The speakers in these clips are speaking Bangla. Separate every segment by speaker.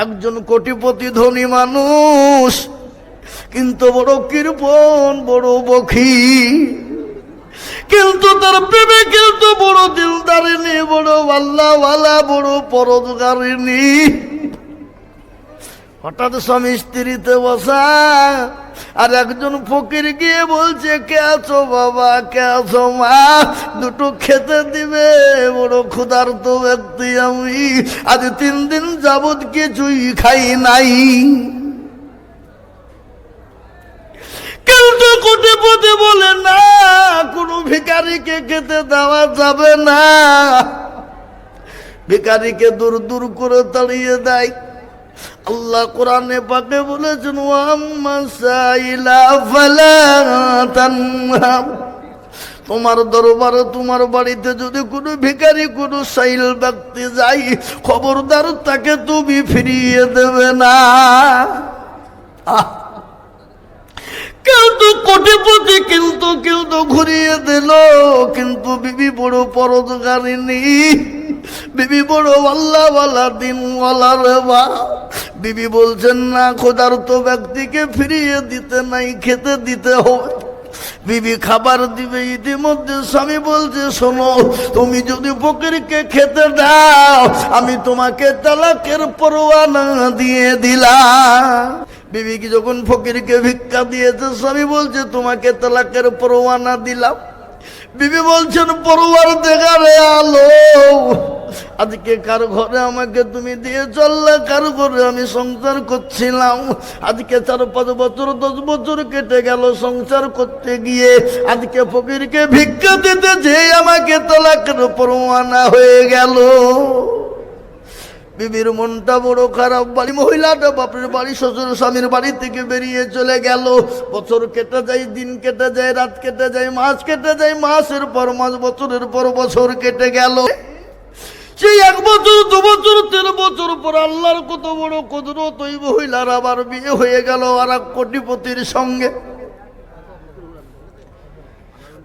Speaker 1: একজন কোটিপতি ধনী মানুষ, কিন্তু বড় কৃপণ, বড় বখি। কিন্তু তার প্রেমে কিন্তু বড় দিলদারিনী, বড় আল্লাহওয়ালা, বড় পরোজগারিনী। হঠাৎ স্বামী স্ত্রীতে বসা, আর একজন ফকির গিয়ে বলছে, কে আছো বাবা, কে আছো মা, দুটো খেতে দিবে, বড় ক্ষুধার্ত ব্যক্তি আমি, আজ 3 দিন যাবৎ কিছুই খাই নাই। কিন্তু কোটিপতি বলে, না, কোনো ভিখারিকে খেতে দেওয়া যাবে না। ভিখারিকে দূর দূর করে তাড়িয়ে দেয়। আল্লাহ কোরআনে পাকে বলেছেন, ওয়াম্মা সাইলা ফালা তানহার। তোমার দরবারে, তোমার বাড়িতে যদি কোনো ভিখারি, কোনো সাইল ব্যক্তি যায়, খবরদার তাকে তুমি ফিরিয়ে দেবে না। কিন্তু কোটিপতি কিন্তু ঘুরিয়ে দিল। কিন্তু বিবি বড় পরোজগারিনী, বিবি বড় আল্লাহওয়ালা, দিনওয়ালা রে বা। বিবি বলছেন, না, ক্ষুধার্ত ব্যক্তিকে ফিরিয়ে দিতে নাই, খেতে দিতে হবে। বিবি খাবার দিবে, ইতিমধ্যে স্বামী বলছে, শোনো, তুমি যদি ফকিরকে খেতে দাও, আমি তোমাকে তালাকের পরোয়ানা দিয়ে দিলাম। বিবি কি যখন ফকিরকে ভিক্ষা দিয়েছে, স্বামী বলছে, তোমাকে তালাকের পরোয়ানা দিলাম। বিবি বলছেন, পরোয়ার দেখারে আলো, আজকে কার ঘরে আমাকে তুমি দিয়ে চললে, কার ঘরে আমি সংসার করছিলাম। আজকে 4-5 বছর 10 বছর কেটে গেল সংসার করতে গিয়ে, আজকে ফকিরকে ভিক্ষা দিতে যে আমাকে তালাকের পরোয়ানা হয়ে গেল। বিবির মনটা বড় খারাপ। বাড়ি মহিলাটা বাপের বাড়ি, শ্বশুর স্বামীর বাড়ি থেকে বেরিয়ে চলে গেল। বছর কেটে যায়, দিন কেটে যায়, রাত কেটে যায়, মাস কেটে যায়, মাসের পর মাস, বছরের পর বছর কেটে গেল। সেই 1 বছর, 2 বছর, 3 বছর পর আল্লাহর কত বড় কুদরত, ওই মহিলার আবার বিয়ে হয়ে গেল আর এক কোটিপতির সঙ্গে।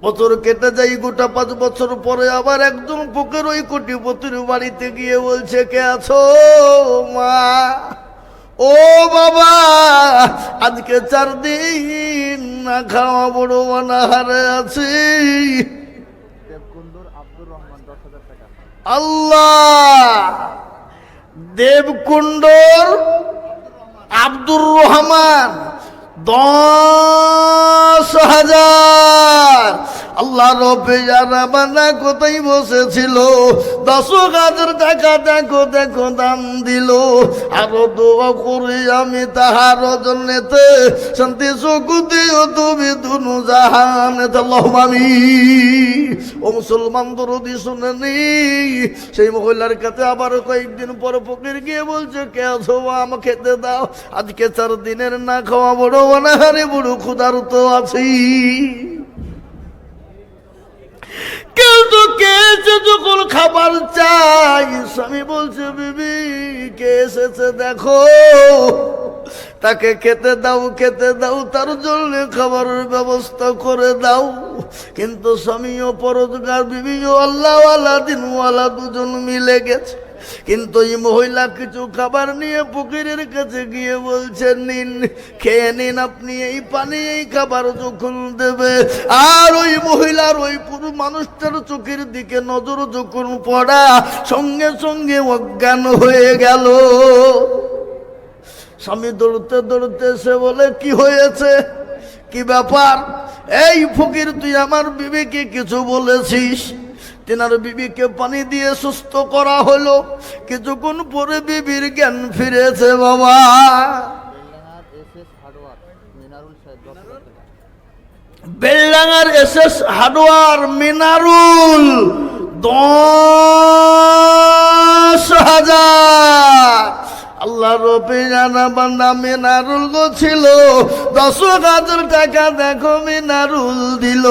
Speaker 1: বছর কেটে যায়, গোটা 5 বছর পরে আবার একজন ফকির ওই কোটিপতির বাড়িতে গিয়ে বলছে, কে আছো মা, ও বাবা, আজকে 4 দিন না খাওয়া, বড় অনাহারে আছি। আল্লাহ, দেবকুণ্ডর আব্দুর রহমান 10,000। আল্লাহ রবে যারা বানা কোথায় বসেছিল, 10,000 টাকা দেখো দেখো দান দিল। আরো দোয়া করি আমি তাহার জন্যতে, শান্তি সুখ দিও তুমি দুনু জাহানেতে, আল্লাহুম্মা আমিন। ও মুসলমান দরদি শুনেনি, সেই মহিলার কাছে আবার কয়েকদিন পর ফকির গিয়ে বলছে, কে আছো আমাকে খেতে দাও, আজকে 4 দিনের না খাওয়া, বড় অনাহারে, বড় ক্ষুধার্ত আছি। কিন্তু কে এসে যখন খাবার চাই, স্বামী বলছে, বিবি কে এসেছে দেখো, তাকে খেতে দাও, খেতে দাও, তার জন্য খাবারের ব্যবস্থা করে দাও। কিন্তু স্বামীও পরোজগার, বিবিও আল্লাহওয়ালা, দিনওয়ালা, দুজন মিলে গেছে। কিন্তু এই মহিলা কিছু খাবার নিয়ে ফকিরের কাছে গিয়ে বলছেন, নিন, খেয়ে নিন আপনি, এই পানি, এই খাবার যখন দেবে। আর ওই মহিলার, ওই পুরো মানুষটার চোখের দিকে নজর যখন পড়া, সঙ্গে সঙ্গে অজ্ঞান হয়ে গেল। স্বামী দৌড়তে দৌড়তে এসে বলে, কি হয়েছে, কি ব্যাপার? এই ফকির, তুই আমার বিবিকে কিছু বলেছিস? তেনার বিবিকে পানি দিয়ে সুস্থ করা হলো। কিছুক্ষণ পরে বিবির জ্ঞান ফিরেছে। বাবা, বেলডাঙ্গার SS হার্ডওয়্যার মিনারুল 10,000। আল্লাহ রবে জানা বান্দা মিনারুল গো ছিল, 10,000 টাকা দেখো মিনারুল দিল।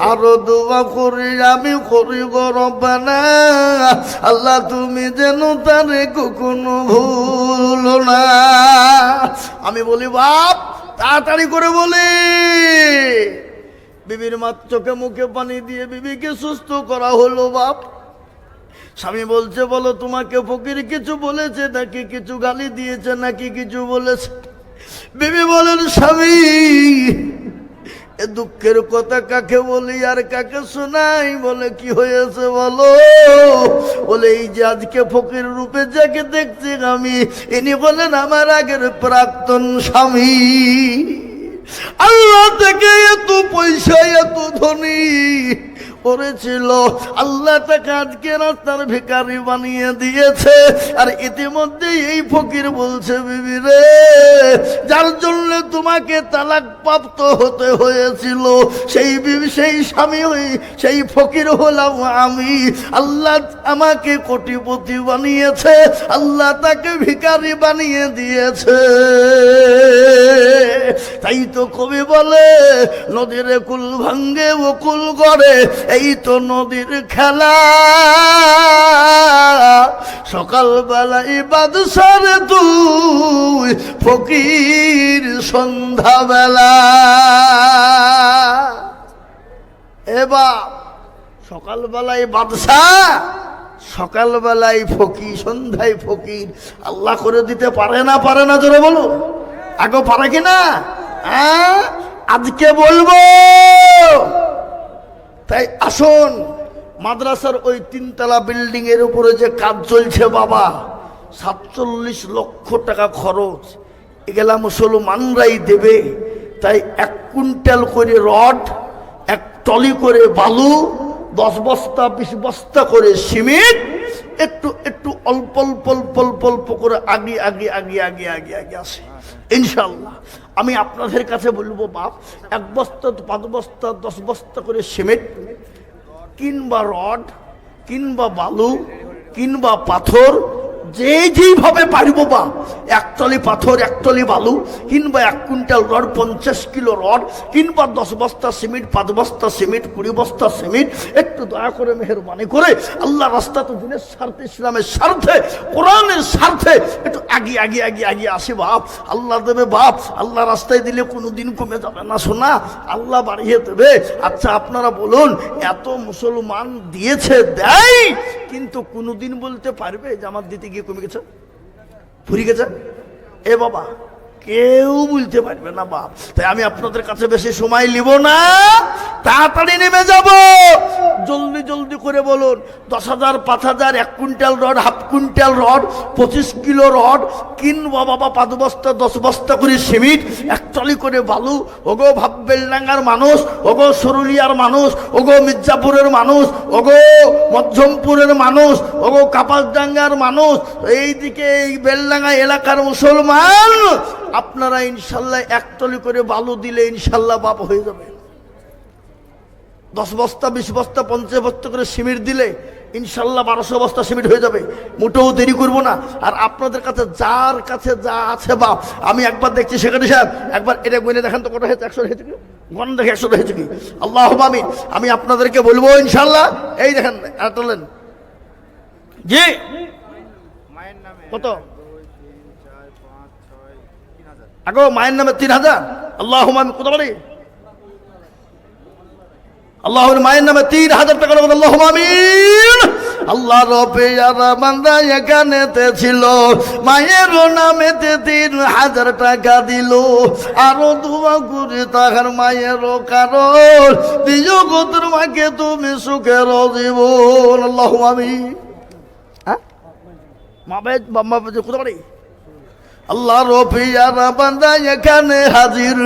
Speaker 1: আরো দোয়া করি আমি, করি গো রব্বানা, আল্লাহ তুমি যেন তারে কখনো ভুলো না। আমি বলি, বাপ তাড়াতাড়ি করে বলি। বিবির মার চোখে মুখে পানি দিয়ে বিবিকে সুস্থ করা হলো। বাপ, স্বামী বলছে, বলো তোমাকে ফকির কিছু বলেছে নাকি কিছু গালি দিয়েছে নাকি কিছু বলেছে? বিবি বলেন, স্বামী এ দুঃখের কথা কাকে বলি আর কাকে শোনাই? বলে, কি হয়েছে বলো? বলে, এই যে আজকে ফকির রূপে যাকে দেখছি আমি, ইনি বলেন আমার আগের প্রাক্তন স্বামী। আল্লাহ থেকে এত পয়সা এত ধনী করেছিল, আল্লাহ তাকে আজকে রাস্তার ভিখারি বানিয়ে দিয়েছে। আর ইতিমধ্যে এই ফকির বলছে, বিবি রে, যার জন্য তোমাকে তালাক প্রাপ্ত হতে হয়েছিল সেই বিবি, সেই স্বামী, সেই ফকির হলাম আমি। আল্লাহ আমাকে কোটিপতি বানিয়েছে, আল্লাহ তাকে ভিখারি বানিয়ে দিয়েছে। তাই তো কবি বলে, নদীর কুল ভাঙ্গে ও কুল গড়ে, এই তো নদীর খেলা। সকালবেলায় বাদশার তুই ফকির সন্ধ্যাবেলা। এবার সকালবেলায় বাদশাহ, সকালবেলায় ফকির, সন্ধ্যায় ফকির। আল্লাহ করে দিতে পারে না? পারে না? জোরে বলো, আগে পারে কিনা? আজকে বলবো। তাই আসুন, মাদ্রাসার ওই 3 তলা বিল্ডিং এর উপরে যে কাজ চলছে বাবা, 47 লক্ষ টাকা খরচ, এগুলা মুসলমানরাই দেবে। তাই 1 কুইন্টাল করে রড, 1 টলি করে বালু, 10 বস্তা 20 বস্তা করে সিমেন্ট, একটু একটু অল্প অল্প অল্প অল্প অল্প করে আগে আগে আগে আগে আগে আগে আসে ইনশাল্লাহ। আমি আপনাদের কাছে বলবো বাপ, 1 বস্তা 5 বস্তা 10 বস্তা করে সিমেন্ট কিংবা রড কিংবা বালু কিংবা পাথর, যে যেইভাবে পারবো বা, 1 টলি পাথর 1 টলি বালু কিংবা 1 কুইন্টাল রড, 50 কিলো রড কিংবা 10 বস্তা সিমেন্ট, 5 বস্তা সিমেন্ট, 20 বস্তা সিমেন্ট, একটু দয়া করে মেহেরবানি করে আল্লাহ রাস্তাতে, দিনের স্বার্থে, ইসলামের স্বার্থে, কোরআনের স্বার্থে একটু আগে আগে আগে আগে আসে বাপ। আল্লাহ দেবে বাপ, আল্লাহ রাস্তায় দিলে কোনোদিন কমে যাবে না শোনা, আল্লাহ বাড়িয়ে দেবে। আচ্ছা আপনারা বলুন, এত মুসলমান দিয়েছে, দেয়, কিন্তু কোনোদিন বলতে পারবে যে আমার দিতে গিয়ে কমে গেছে, ফুরিয়ে গেছে? এ বাবা, কেউ বলতে পারবে না বাপ। তাই আমি আপনাদের কাছে বেশি সময় নিব না, তাড়াতাড়ি নেমে যাব। জলদি জলদি করে বলুন, 10,000, 5,000, 1 quintal rod, half quintal rod, 25 kilo rod কিনবো বাবা, 5 বস্তা 10 বস্তা করে সিমেন্ট, 1 টলি করে বালু। ওগো ভাববেলডাঙ্গার মানুষ, ওগো সরুলিয়ার মানুষ, ওগো মির্জাপুরের মানুষ, ওগো মধ্যমপুরের মানুষ, ওগো কাপাসডাঙ্গার মানুষ, এইদিকে এই বেলডাঙ্গা এলাকার মুসলমান, আপনারা ইনশাল্লাহ 1 টলি করে বালু দিলে ইনশাল্লাহ বাপ হয়ে যাবে। 10 বস্তা 20 বস্তা 50 বস্তা করে সিমেন্ট দিলে ইনশাল্লাহ 1200 বস্তা সিমেন্ট হয়ে যাবে। মোটেও দেরি করবো না। আর আপনাদের কাছে যার কাছে যা আছে বাপ, আমি একবার দেখছি সেখানে সাহেব, একবার এটা গুনে দেখেন তো কটা হয়েছে, 100 হয়েছে কি? গণ দেখে 100 হয়েছে কি? আল্লাহ আমিন। আমি আপনাদেরকে বলবো ইনশাল্লাহ, এই দেখেন আটলেন জি কত আগো মায়ের নামে 3,000। আল্লাহ আমিন। কত বলি? আল্লাহর মায়ের নামে 3,000 টাকা। আল্লাহ আমিন। আল্লাহ রবে যারা বান্দা এখানেতে ছিল, মায়ের নামেতে 3,000 টাকা দিল। আরো দোয়া করে তাহার মায়েরও কারণ দিও গো তোর মাকে তুমি সুখের জীবন। আল্লাহ আমিন। হ্যাঁ মা ভাই বাম্মা কোথা বাড়ি? আল্লাহ রফিয়ারা বান্দা এখানে হাজির,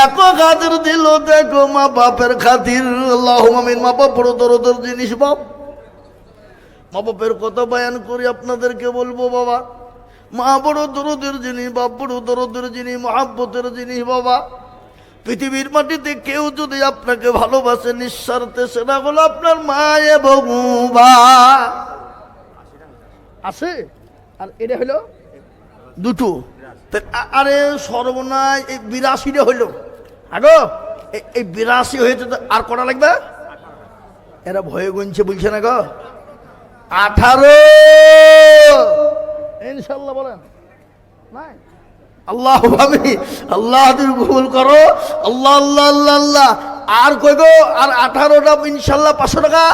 Speaker 1: 1,000 দিল দেখো মা বাপের খাতির। আল্লাহু আমিন। মা বাপ বড় দরদের জিনিস বাপ। মা বাপের কথা বয়ান করি আপনাদেরকে বলবো বাবা, মা বড় দরদের জিনিস, বাপ বড় দরদের জিনিস, মহাব্বতের জিনিস বাবা। পৃথিবীর মাটিতে কেউ যদি আপনাকে ভালোবাসে নিঃস্বার্থে, সেটা হলো আপনার মা এবং বাবা। আছে আর এটা হলো দুটো। আরে সর্বনাশ, এই 82 হইল আগো, এই 82 হয়েছে তো আর কটা লাগবে? এরা ভয়ে গুনছে বলছে না গো, 18 ইনশাল্লাহ বলেন নাই? আল্লাহ ভাবি, আল্লাহ তুমি কবুল করো। আল্লাহ আল্লাহ আল্লাহ আল্লাহ। আর কই গো, আর 18টা ইনশাল্লাহ 500 টাকা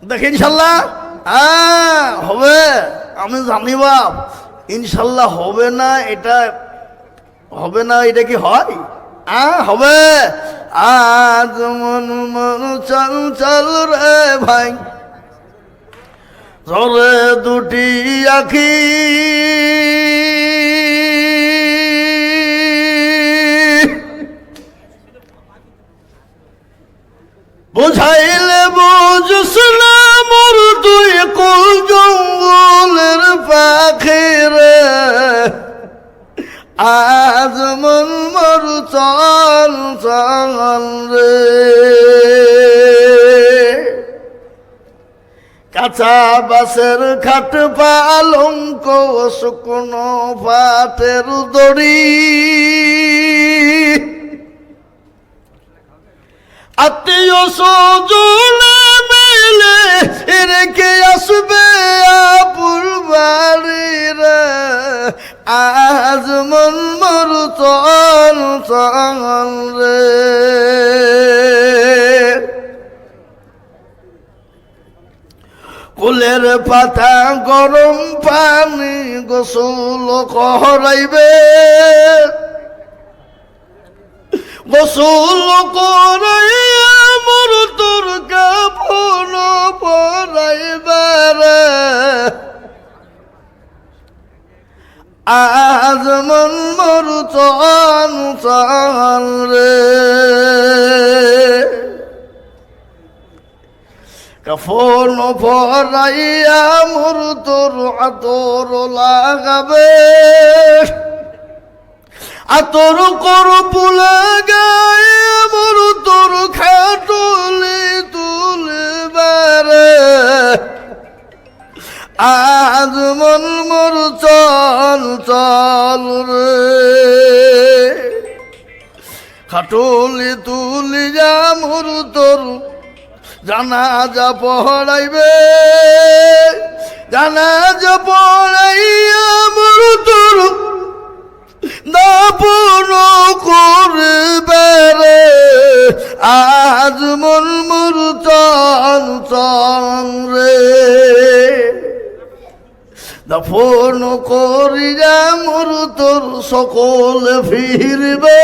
Speaker 1: দেখে ইনশাল্লাহ হবে, আমি জানি বাপ, ইনশাল্লাহ হবে না, এটা হবে না, এটা কি হয়? হবে। আজ মন মন চল চল রে ভাই, ঝরে দুটি আখি, বুঝাইলে বুঝস না মোর তুই কুল জঙ্গলের পাখি রে, আজ মন মোর চল চল রে। কাঁচা বাসের খাট পালঙ্ক শুকনো পাটের দড়ি, আত্মীয় স্বজনে মিলে রেখে আসবে আপুর বাড়ি রে, আজ মন মোর চল চল রে। কুলের পাতা গরম পানি গোসল করাইবে, গোসল করাইয়া মোর তোর কাফন পরাইবে রে, আজ মন মোর চল চল রে। কাফন পরাইয়া মোর তোর আতর লাগাবে, আতর কর পুলা গায়ে মোর তোর খাটুলি তুলবে রে, আজ মন মোর চল চল রে। খাটুলি তুলি যা মোর তোর জানাজা পড়াইবে, জানাজা পড়াইয়া মোর তোর দাপন করবে রে, আজ মন মোর চল চল রে। দাফন করিয়া মোর তোর সকল ফিরবে,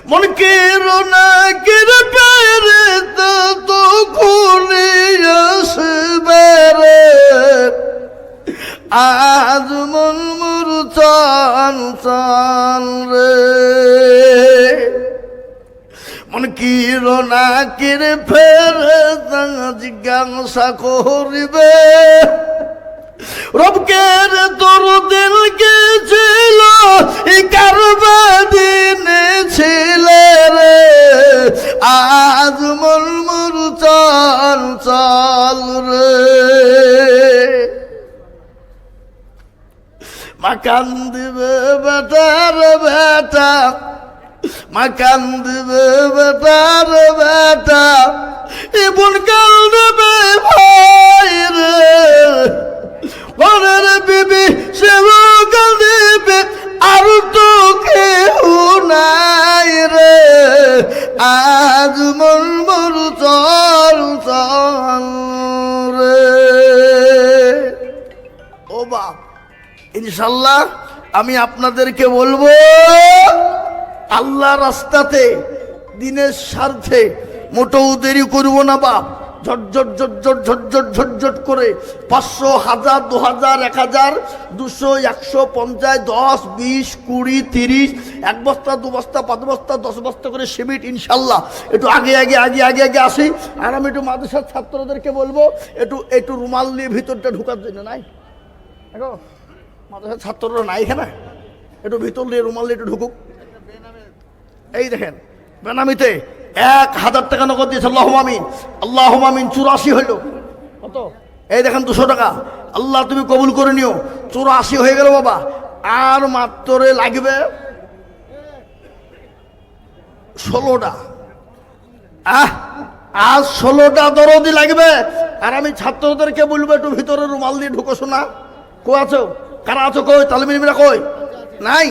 Speaker 1: মন কের না কের পেরে তো খুনি আসবে রে, আজ মন মোর চল চল রে। মন কির না কির ফেরে জিজ্ঞাসা করিবে, রবকের তোর দিল কে ছিল কারবা দিনে ছিলে রে, আজ মন মোর চল চল রে। মাকান দিবে বেটার বেটা, মাকান দিবে বেটার বেটা, ইবন কাল দেবে ভাই রে, ঘরের বিবি সেও কাল দিবে, আর তো কেউ নাই রে, আজ মন মোর চল চল রে। ও বাপ, ইনশাল্লাহ আমি আপনাদেরকে বলবো, আল্লাহ রাস্তাতে দিনের স্বার্থে মোটেও দেরি করব না বাপ। ঝটঝট ঝটঝট ঝটঝট ঝটঝট করে 500, 1000, 2000, 1000, 200, 100, 50, 10, 20, 20, 30, 1 বস্তা 2 বস্তা 5 বস্তা 10 বস্তা করে সিমেন্ট ইনশাল্লাহ একটু আগে আগে আগে আগে আগে আসি। আর আমি একটু মাদ্রাসার ছাত্রদেরকে বলবো একটু একটু রুমাল দিয়ে ভিতরটা ঢুকার জন্য। নাই দেখো মাদ্রাসার ছাত্ররা নাই এখানে, একটু ভিতর দিয়ে রুমাল দিয়ে একটু ঢুকুক। এই দেখেন বেনামিতে 1000 টাকা নগদ দিয়েছে, আল্লাহুম্মা আমিন, আল্লাহুম্মা আমিন। 84 হইল কত? এই দেখেন 200 টাকা। আল্লাহ তুমি কবুল করে নিও। 84 হয়ে গেল বাবা। আর মাত্র লাগবে 16টা। আজ 16টা দরদি লাগবে। আর আমি ছাত্রদেরকে বলবো একটু ভিতরে রুমাল দিয়ে ঢুকো। শোনা কো আছো? কারা আছো? কই তালিমিরা কই? নাই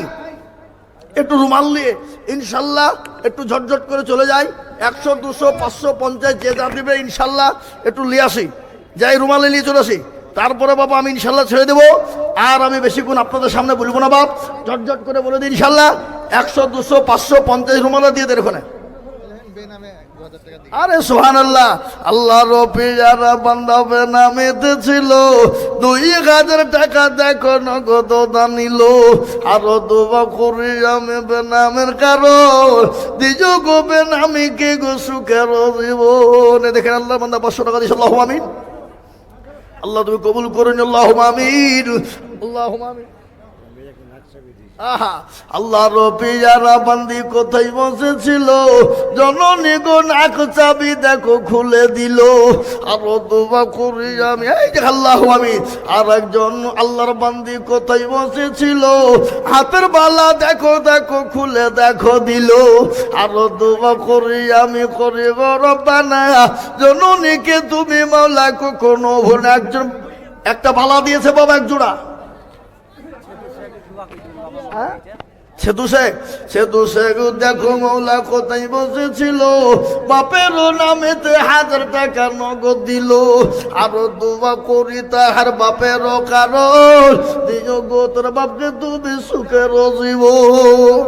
Speaker 1: একটু রুমাল নিয়ে ইনশাল্লাহ একটু ঝটঝট করে চলে যাই। 100, 200, 500, 50 যে যা দিবে ইনশাল্লাহ একটু নিয়ে আসি, যাই রুমালে নিয়ে চলে আসি। তারপরে বাবা আমি ইনশাল্লাহ ছেড়ে দেবো। আর আমি বেশিক্ষণ আপনাদের সামনে বলবো না বাপ, ঝটঝট করে বলে দিই ইনশাল্লাহ 100, 200, 500, 50 রুমালা দিয়ে দেন ওখানে। আরে সুবহানাল্লাহ, আল্লাহর পিয়ারা বান্দা বেনামেতে ছিল, 2000 টাকা দেখো নগদ দানিল। আরো দোয়া করি আমি বেনামের কারণ, দিজ গো বেনামিকে গো সুখের জীবন। দেখেন আল্লাহ বান্দা 500 টাকা দিয়েছে, আল্লাহুম্মা আমিন। আল্লাহ তুমি কবুল করুন, আল্লাহুম্মা আমিন, আল্লাহুম্মা আমিন। আহা, আল্লাহর পিয়ারা বান্দি কোথায় বসেছিল, জননী গো নাক চাবি দেখো খুলে দিল। আরো দোয়া করি আমি, এই যে আল্লাহু আমিন। আর একজন আল্লাহর বান্দি কোথায় বসেছিল, হাতের বালা দেখো দেখো খুলে দেখো দিল। আরো দোয়া করি আমি করি গো রব্বানা, জননীকে তুমি মাওলা কখনো ভুল। একজন একটা বালা দিয়েছে বাবা, এক জোড়া। সেতু শেখ দেখো মৌলা কোথায় বসেছিল, বাপের নামেতে 1000 টাকা নগদ দিল। আরো দোয়া করি তাহার বাপের কারণ, দিও গো তোর বাপকে তুমি সুখের জীবন।